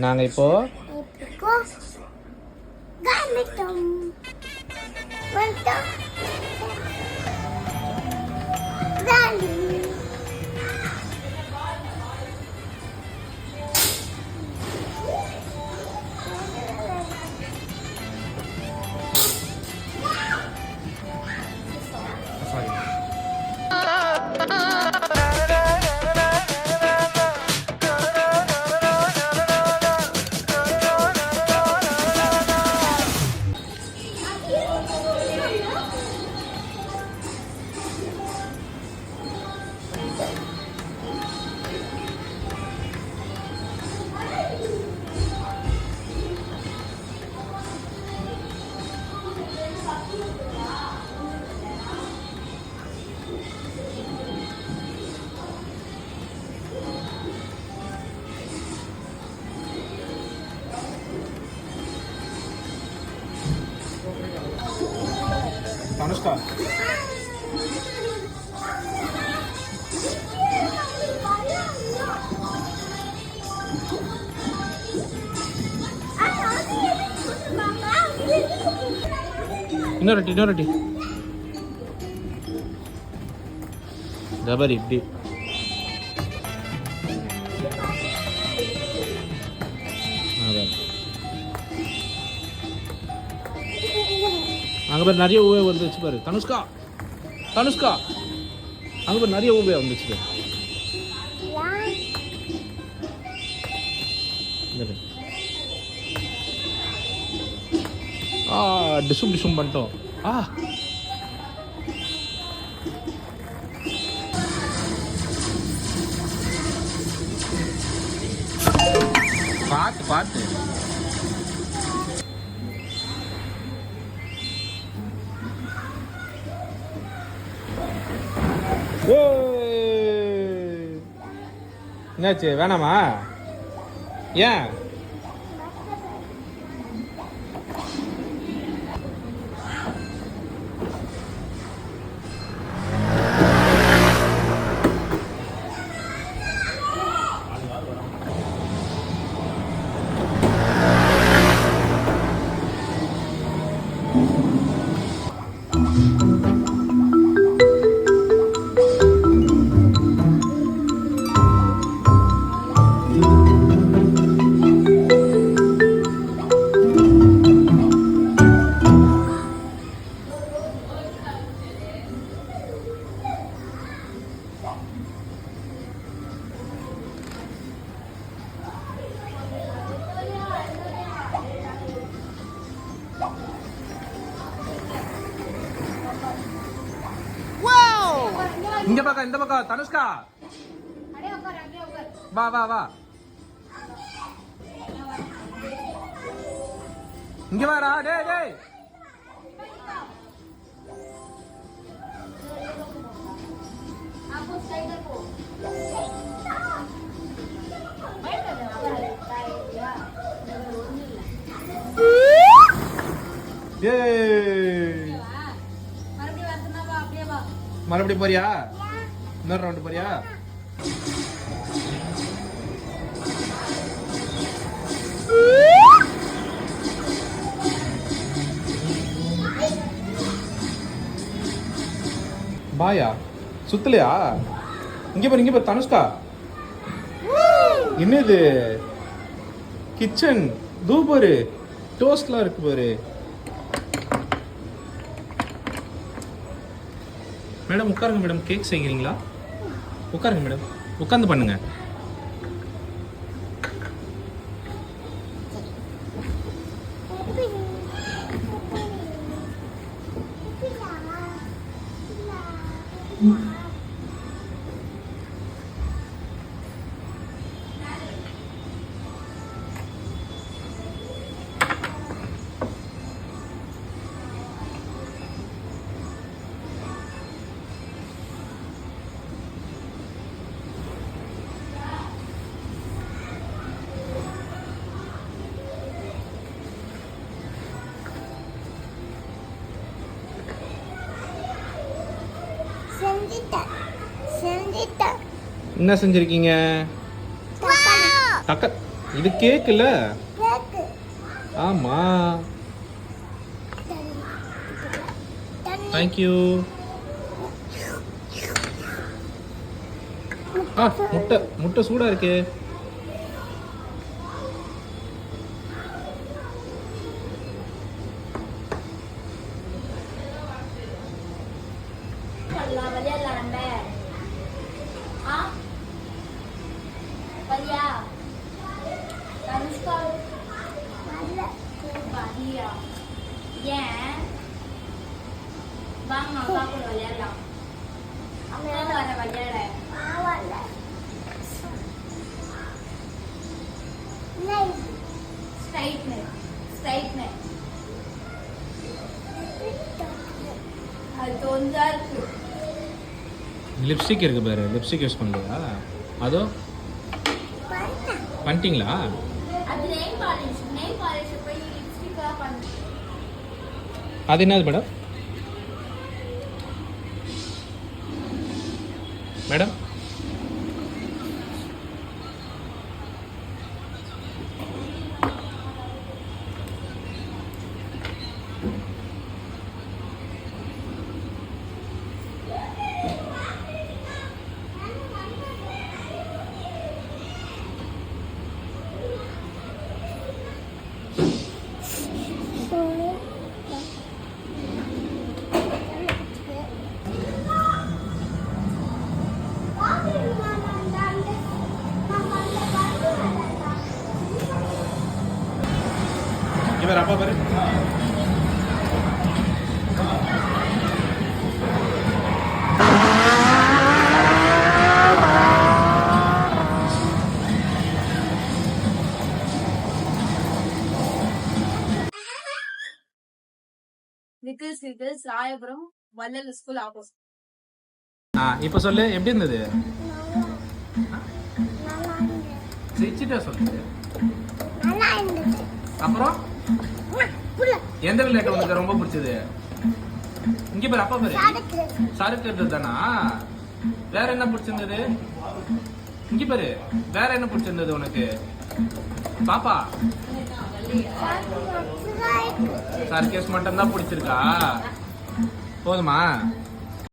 நாங்கள் இப்போ தனுஷ்கா இன்னொரு ஜபர் இப்படி அங்கே பேர் நிறைய ஊவே வந்துச்சு பாரு. தனுஷ்கா அங்கே பேர் நிறைய ஊவே வந்துச்சு பாரு. டிசும் பண்ணிட்டோம். பார்த்து என்னாச்சு, வேணாமா? ஏன்? இந்த பக்கம் தனுஷ்கா வா இங்க வாடா. டேய் மறுபடியும் போறியா? இன்னொரு ரவுண்டு போறியா? பாயா சுத்தலையா? இங்க பாரு தனுஷ்கா. என்னது கிச்சன் தூபாரு, டோஸ்ட்லாம் இருக்கு பாரு. மேடம் உட்காருங்க மேடம். கேக் செய்கிறீங்களா? உட்காருங்க மேடம். உட்காந்து பண்ணுங்க. என்ன செஞ்சிருக்கீங்க? இது கேக் இல்ல? கேக்கு. ஆமா. தண்ணி. Thank you. முட்டை முட்டை சூடா இருக்கே. விளையாடலாம் நம்ம. ஆ வரியா? தனுஷ்கா வரல. வரியா? ஏன்? வாங்க அக்கா கூட விளையாடலாம். அம்மா வர விளையாட. வரல. ஸ்ட்ரைட்னர் ஸ்ட்ரைட்னர் அது தோஞ்சா இருக்கு. லிப்ஸ்டிக் இருக்கு பாரு. லிப்ஸ்டிக் யூஸ் பண்ணலையா? அதோ பண்ணிட்டீங்களா? அது நெயில் பாலிஷ் போய் லிப்ஸ்டிக்கா பண்ணு. அது என்னது மேடம்? மேடம் இவர் அப்பா பாரு. நிக்கில்ஸ் ராயபுரம் வள்ளல் ஸ்கூல் ஆப்போசிட். இப்போ சொல்லு, எப்படி இருந்தது? சிரிச்சிட்டா சொல்லு. அப்புறம் எந்த விளையாட்டு உனக்கு ரொம்ப பிடிச்சது? இங்க பாரு, அப்பா பாரு. சறுக்கு தானா? வேற என்ன பிடிச்சிருந்தது? இங்க பாரு, வேற என்ன பிடிச்சிருந்தது உனக்கு? பாப்பா சர்க்கஸ் மட்டும் தான் பிடிச்சிருக்கா? போதுமா?